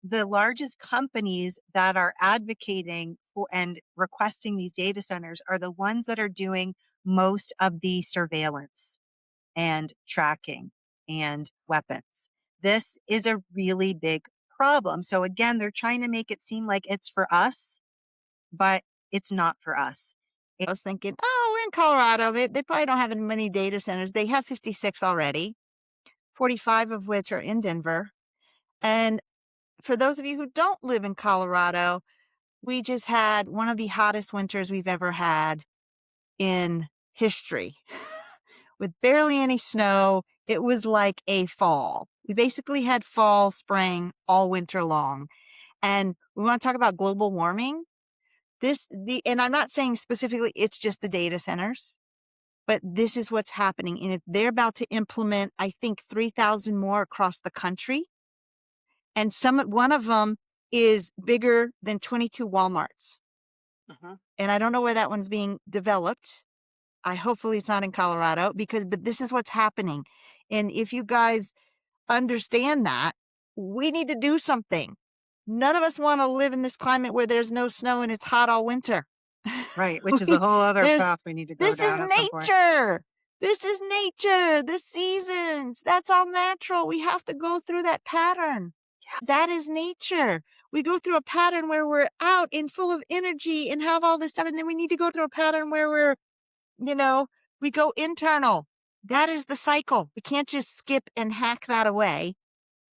The largest companies that are advocating for and requesting these data centers are the ones that are doing most of the surveillance and tracking and weapons. This is a really big problem. So again, they're trying to make it seem like it's for us, but it's not for us. I was thinking, oh, we're in Colorado. They probably don't have as many data centers. They have 56 already, 45 of which are in Denver. And for those of you who don't live in Colorado, we just had one of the hottest winters we've ever had in history with barely any snow. It was like a fall. We basically had fall, spring all winter long. And we want to talk about global warming. And I'm not saying specifically it's just the data centers, but this is what's happening. And if they're about to implement, I think 3,000 more across the country. And one of them is bigger than 22 Walmarts. Uh-huh. And I don't know where that one's being developed. Hopefully it's not in Colorado, but this is what's happening. And if you guys understand that, we need to do something. None of us want to live in this climate where there's no snow and it's hot all winter. Right, which is a whole other There's path we need to go This is down at some point. nature. This is nature. The seasons. That's all natural. We have to go through that pattern. Yes. That is nature. We go through a pattern where we're out and full of energy and have all this stuff. And then we need to go through a pattern where we go internal. That is the cycle. We can't just skip and hack that away.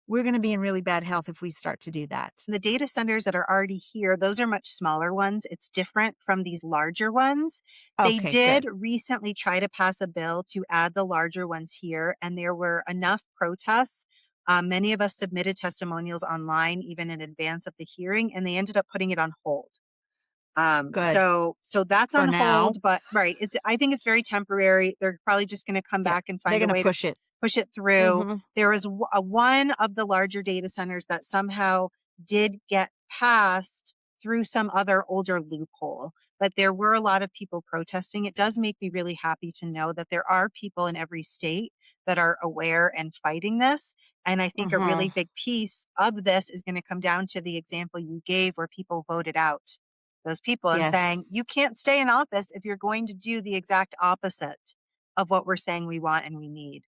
We're going to be in really bad health if we start to do that. The data centers that are already here, those are much smaller ones. It's different from these larger ones. They Okay, did good. recently try to pass a bill to add the larger ones here, and there were enough protests. Many of us submitted testimonials online, even in advance of the hearing, and they ended up putting it on hold. Good. So that's For on now. hold, but right. I think it's very temporary. They're probably just going to come Yeah. back and They're find a going to way to push it. push it through. Mm-hmm. There was one of the larger data centers that somehow did get passed through some other older loophole, but there were a lot of people protesting. It does make me really happy to know that there are people in every state that are aware and fighting this. And I think a really Mm-hmm. big piece of this is going to come down to the example you gave where people voted out those people and saying, Yes. you can't stay in office if you're going to do the exact opposite of what we're saying we want and we need.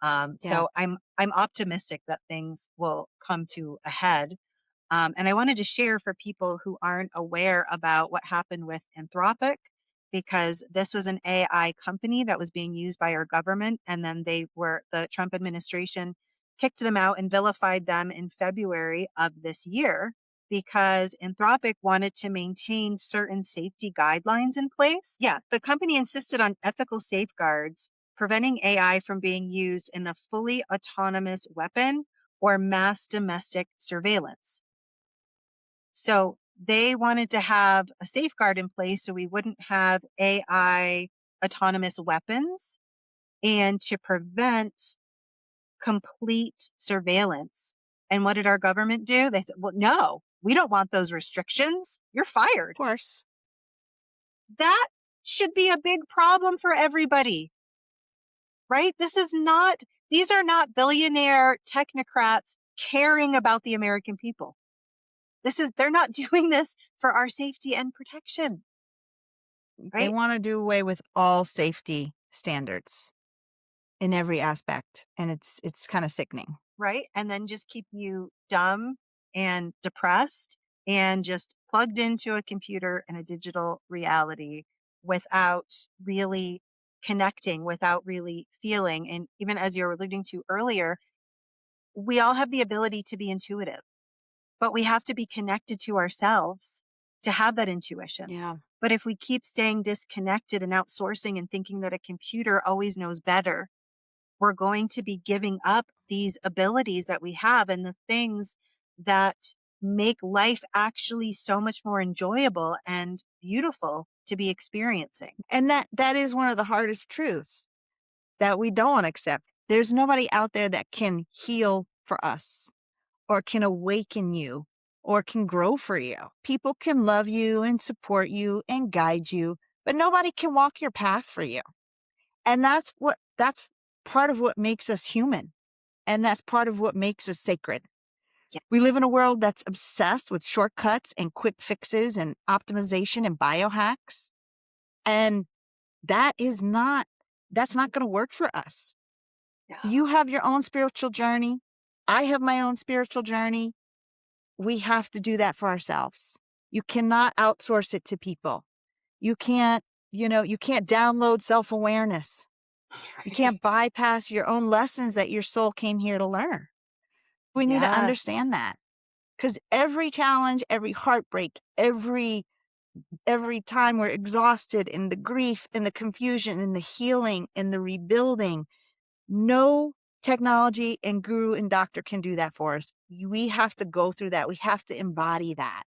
Yeah. So I'm optimistic that things will come to a head. And I wanted to share for people who aren't aware about what happened with Anthropic, because this was an AI company that was being used by our government. And then the Trump administration kicked them out and vilified them in February of this year because Anthropic wanted to maintain certain safety guidelines in place. Yeah, the company insisted on ethical safeguards preventing AI from being used in a fully autonomous weapon or mass domestic surveillance. So they wanted to have a safeguard in place so we wouldn't have AI autonomous weapons and to prevent complete surveillance. And what did our government do? They said, well, no, we don't want those restrictions. You're Of fired. course. That should be a big problem for everybody, right? These are not billionaire technocrats caring about the American people. They're not doing this for our safety and protection, They right? want to do away with all safety standards. in every aspect, and it's kind of sickening. right? And then just keep you dumb and depressed and just plugged into a computer and a digital reality without really connecting, without really feeling. And even as you were alluding to earlier, we all have the ability to be intuitive, but we have to be connected to ourselves to have that intuition. Yeah. But if we keep staying disconnected and outsourcing and thinking that a computer always knows better, we're going to be giving up these abilities that we have and the things that make life actually so much more enjoyable and beautiful to be experiencing. And that is one of the hardest truths that we don't want to accept. There's nobody out there that can heal for us or can awaken you or can grow for you. People can love you and support you and guide you, but nobody can walk your path for you. And that's part of what makes us human. And that's part of what makes us sacred. Yeah. We live in a world that's obsessed with shortcuts and quick fixes and optimization and biohacks. And that's not going to work for us. Yeah. You have your own spiritual journey. I have my own spiritual journey. We have to do that for ourselves. You cannot outsource it to people. You can't download self-awareness. You can't bypass your own lessons that your soul came here to learn. We need to Yes. understand that. Because every challenge, every heartbreak, every time we're exhausted in the grief and the confusion and the healing and the rebuilding, no technology and guru and doctor can do that for us. We have to go through that. We have to embody that.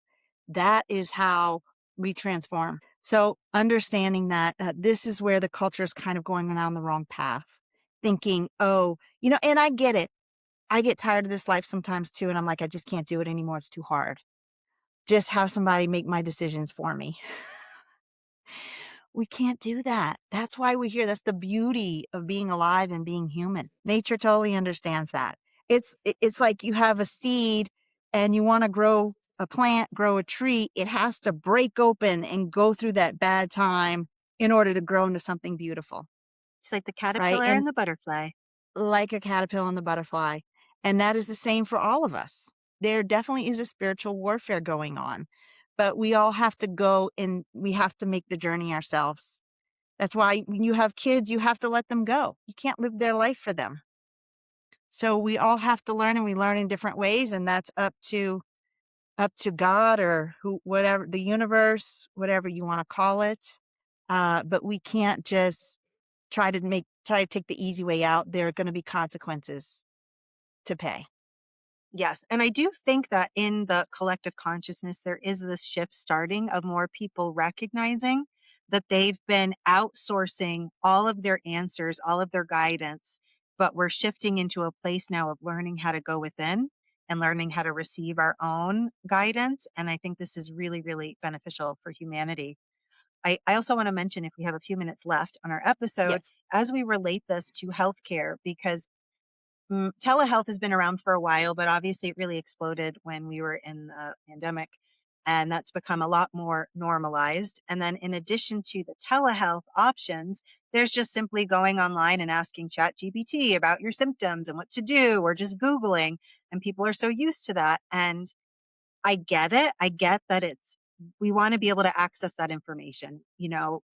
That is how we transform. So understanding that this is where the culture is kind of going down the wrong path, thinking, oh, and I get it. I get tired of this life sometimes too. And I'm like, I just can't do it anymore. It's too hard. Just have somebody make my decisions for me. We can't do that. That's why we're here. That's the beauty of being alive and being human. Nature totally understands that. It's like you have a seed and you want to grow a plant, grow a tree. It has to break open and go through that bad time in order to grow into something beautiful, It's like the right? caterpillar And and the butterfly. like a caterpillar and the butterfly. And that is the same for all of us. There definitely is a spiritual warfare going on, but we all have to go and we have to make the journey ourselves. That's why when you have kids, you have to let them go. You can't live their life for them. So we all have to learn, and we learn in different ways, and that's up to God or whatever, the universe, whatever you want to call it. But we can't just try to take the easy way out. There are going to be consequences to pay. Yes. And I do think that in the collective consciousness, there is this shift starting of more people recognizing that they've been outsourcing all of their answers, all of their guidance, but we're shifting into a place now of learning how to go within and learning how to receive our own guidance. And I think this is really, really beneficial for humanity. I also want to mention, if we have a few minutes left on our Yes. episode, as we relate this to healthcare, because telehealth has been around for a while, but obviously it really exploded when we were in the pandemic. And that's become a lot more normalized. And then, in addition to the telehealth options, there's just simply going online and asking ChatGPT about your symptoms and what to do, or just Googling. And people are so used to that. And I get it. I get that we want to be able to access that information,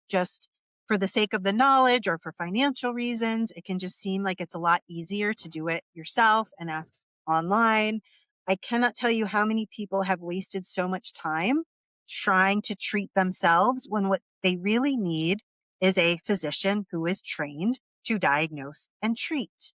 just for the sake of the knowledge or for financial reasons. It can just seem like it's a lot easier to do it yourself and ask online. I cannot tell you how many people have wasted so much time trying to treat themselves when what they really need is a physician who is trained to diagnose and treat.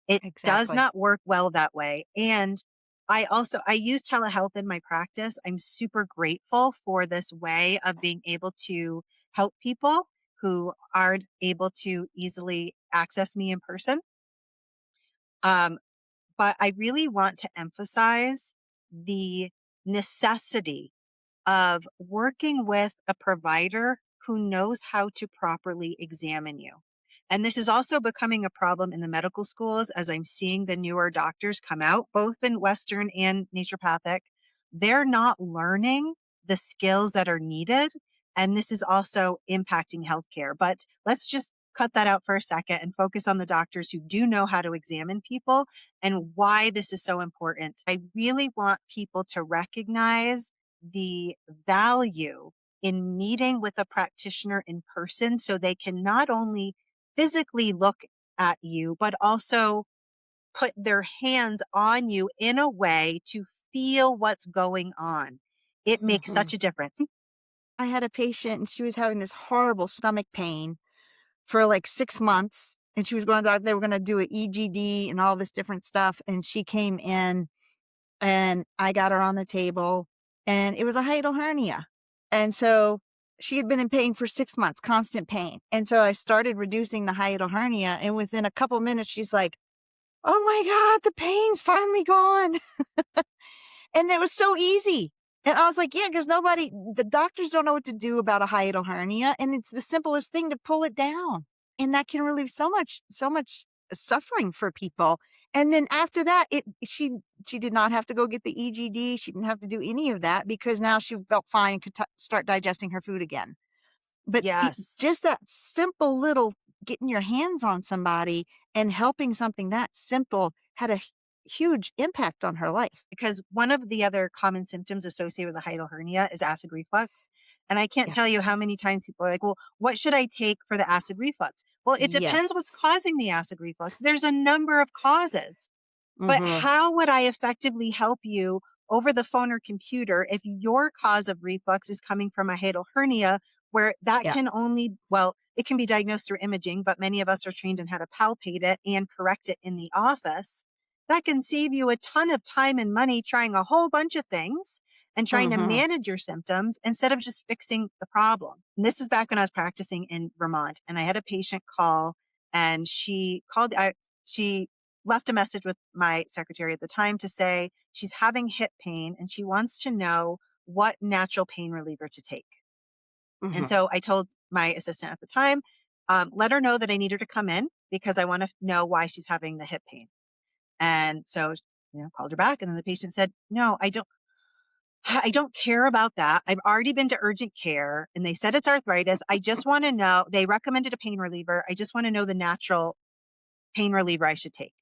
It does Exactly. not work well that way. And I use telehealth in my practice. I'm super grateful for this way of being able to help people who aren't able to easily access me in person. Um, but I really want to emphasize the necessity of working with a provider who knows how to properly examine you. And this is also becoming a problem in the medical schools as I'm seeing the newer doctors come out, both in Western and naturopathic. They're not learning the skills that are needed. And this is also impacting healthcare. But let's just cut that out for a second and focus on the doctors who do know how to examine people and why this is so important. I really want people to recognize the value in meeting with a practitioner in person so they can not only physically look at you, but also put their hands on you in a way to feel what's going on. It makes Mhm. such a difference. I had a patient and she was having this horrible stomach pain for like 6 months, and she was going to they were gonna do a EGD and all this different stuff, and she came in, and I got her on the table, and it was a hiatal hernia, and so she had been in pain for 6 months, constant pain, and so I started reducing the hiatal hernia, and within a couple minutes, she's like, "Oh my god, the pain's finally gone." And it was so easy. And I was like, yeah, because the doctors don't know what to do about a hiatal hernia. And it's the simplest thing to pull it down. And that can relieve so much suffering for people. And then after that, she did not have to go get the EGD. She didn't have to do any of that because now she felt fine and could start digesting her food again. But Yes. just that simple little getting your hands on somebody and helping something that simple had a huge impact on her life. Because one of the other common symptoms associated with a hiatal hernia is acid reflux. And I can't Yeah. tell you how many times people are like, well, what should I take for the acid reflux? Well, it depends what's Yes. causing the acid reflux. There's a number of causes. But Mhm. how would I effectively help you over the phone or computer if your cause of reflux is coming from a hiatal hernia, where that Yeah. can only, well, it can be diagnosed through imaging, but many of us are trained in how to palpate it and correct it in the office. That can save you a ton of time and money trying a whole bunch of things and trying to Mhm. manage your symptoms instead of just fixing the problem. And this is back when I was practicing in Vermont, and I had a patient call, and she left a message with my secretary at the time to say she's having hip pain and she wants to know what natural pain reliever to take. And Mhm. so I told my assistant at the time, let her know that I need her to come in because I want to know why she's having the hip pain. And so, called her back, and then the patient said, no, I don't care about that. I've already been to urgent care and they said it's arthritis. I just want to know, they recommended a pain reliever. I just want to know the natural pain reliever I should take.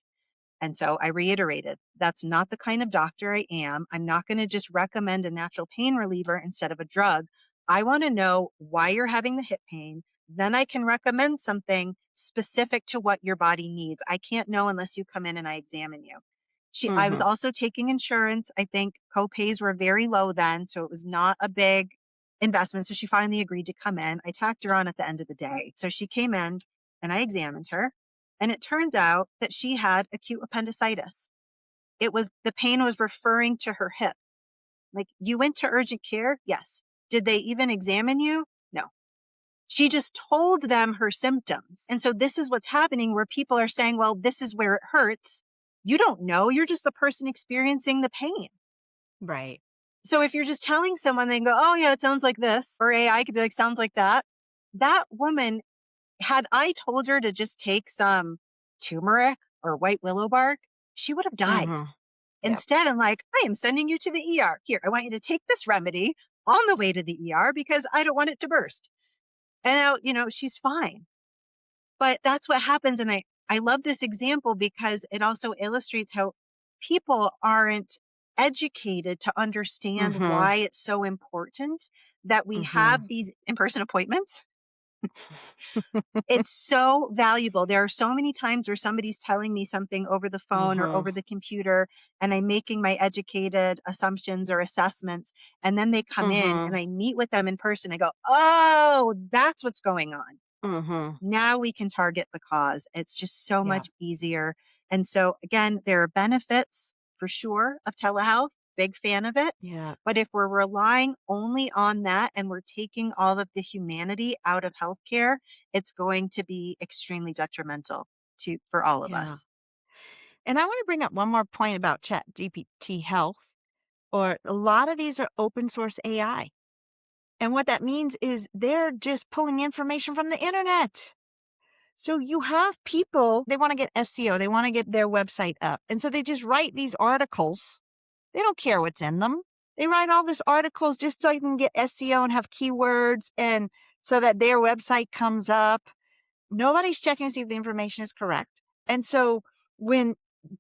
And so I reiterated, that's not the kind of doctor I am. I'm not going to just recommend a natural pain reliever instead of a drug. I want to know why you're having the hip pain. Then I can recommend something specific to what your body needs. I can't know unless you come in and I examine you. I was Mhm. also taking insurance. I think copays were very low then, so it was not a big investment. So she finally agreed to come in. I tacked her on at the end of the day. So she came in and I examined her. And it turns out that she had acute appendicitis. The pain was referring to her hip. Like, you went to urgent care? Yes. Did they even examine you? No. She just told them her symptoms. And so this is what's happening where people are saying, well, this is where it hurts. You don't know. You're just the person experiencing the pain. Right. So if you're just telling someone, they go, oh, yeah, it sounds like this. Or AI could be like, sounds like that. That woman, had I told her to just take some turmeric or white willow bark, she would have died. Mhm. Yep. Instead, I'm like, I am sending you to the ER. Here, I want you to take this remedy on the way to the ER because I don't want it to burst. And now, she's fine. But that's what happens. And I love this example because it also illustrates how people aren't educated to understand Mhm. why it's so important that we Mhm. have these in-person appointments. It's so valuable. There are so many times where somebody's telling me something over the phone or Mhm. over the computer, and I'm making my educated assumptions or assessments. And then they come in and Mhm. I meet with them in person. I go, oh, that's what's going on. Mhm. Now we can target the cause. It's just so Yeah. much easier. And so, again, there are benefits for sure of telehealth. Big fan of it. Yeah. But if we're relying only on that and we're taking all of the humanity out of healthcare, it's going to be extremely detrimental for all of Yeah. us. And I want to bring up one more point about Chat GPT Health, or a lot of these are open source AI. And what that means is they're just pulling information from the internet. So you have people, they want to get SEO, they want to get their website up. And so they just write these articles. They don't care what's in them. They write all these articles just so I can get SEO and have keywords and so that their website comes up. Nobody's checking to see if the information is correct. And so when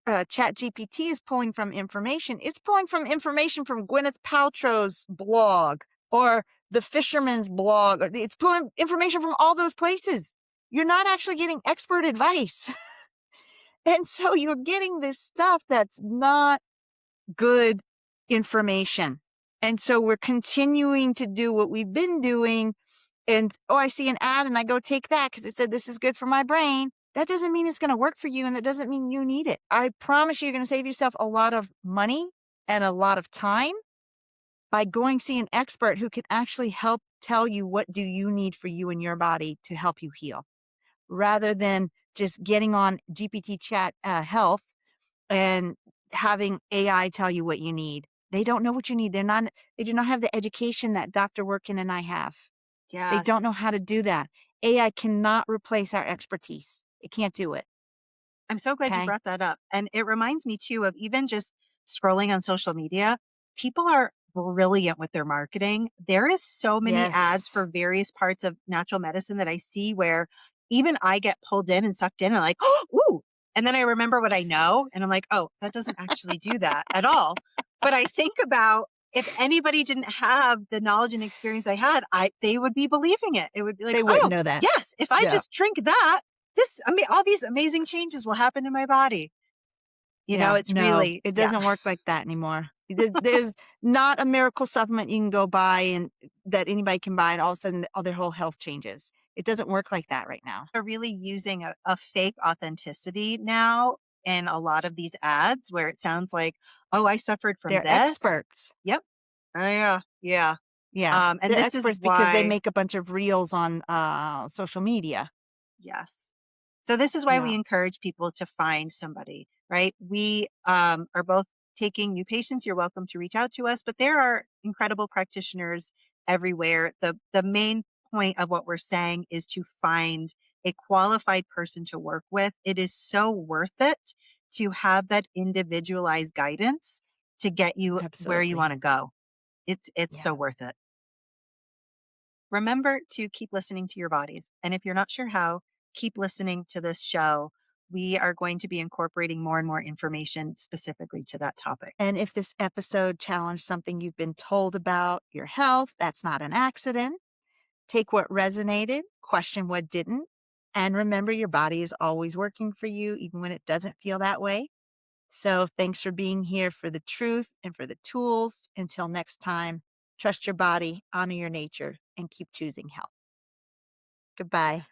ChatGPT is pulling from information, it's pulling from information from Gwyneth Paltrow's blog or the fisherman's blog. Or it's pulling information from all those places. You're not actually getting expert advice. And so you're getting this stuff that's not good information. And so we're continuing to do what we've been doing. And, oh, I see an ad and I go take that because it said this is good for my brain. That doesn't mean it's going to work for you. And that doesn't mean you need it. I promise you're going to save yourself a lot of money and a lot of time by going see an expert who can actually help tell you what do you need for you and your body to help you heal, rather than just getting on GPT chat health and having AI tell you what you need. They don't know what you need. They do not have the education that Dr. Wertkin and I have. They Yes. don't know how to do that. AI cannot replace our expertise. It can't do it. I'm so glad you Okay. brought that up. And it reminds me too of even just scrolling on social media. People are brilliant with their marketing. There is so many ads Yes. for various parts of natural medicine that I see where even I get pulled in and sucked in and like, oh, ooh. And then I remember what I know and I'm like, oh, that doesn't actually do that at all. But I think about if anybody didn't have the knowledge and experience I had, they would be believing it. It would be like, They wouldn't oh, know that. yes, if I Yeah. just drink that, all these amazing changes will happen in my body. Yeah. It's No, really, it yeah, doesn't work like that anymore. There's not a miracle supplement you can go buy and that anybody can buy and all of a sudden all their whole health changes. It doesn't work like that right now. they're really using a fake authenticity now in a lot of these ads where it sounds like, oh, I suffered from They're this. experts. Yep. Oh, yeah. Yeah. Yeah. And They're this is experts because they why, make a bunch of reels on social media. yes. So this is why we Yeah. encourage people to find somebody, right? We are both taking new patients. You're welcome to reach out to us, but there are incredible practitioners everywhere. The main point of what we're saying is to find a qualified person to work with. It is so worth it to have that individualized guidance to get you where you Absolutely. want to go. It's Yeah. so worth it. Remember to keep listening to your bodies. And if you're not sure how, keep listening to this show. We are going to be incorporating more and more information specifically to that topic. And if this episode challenged something you've been told about your health, that's not an accident. Take what resonated, question what didn't, and remember your body is always working for you, even when it doesn't feel that way. So thanks for being here for the truth and for the tools. Until next time, trust your body, honor your nature, and keep choosing health. Goodbye.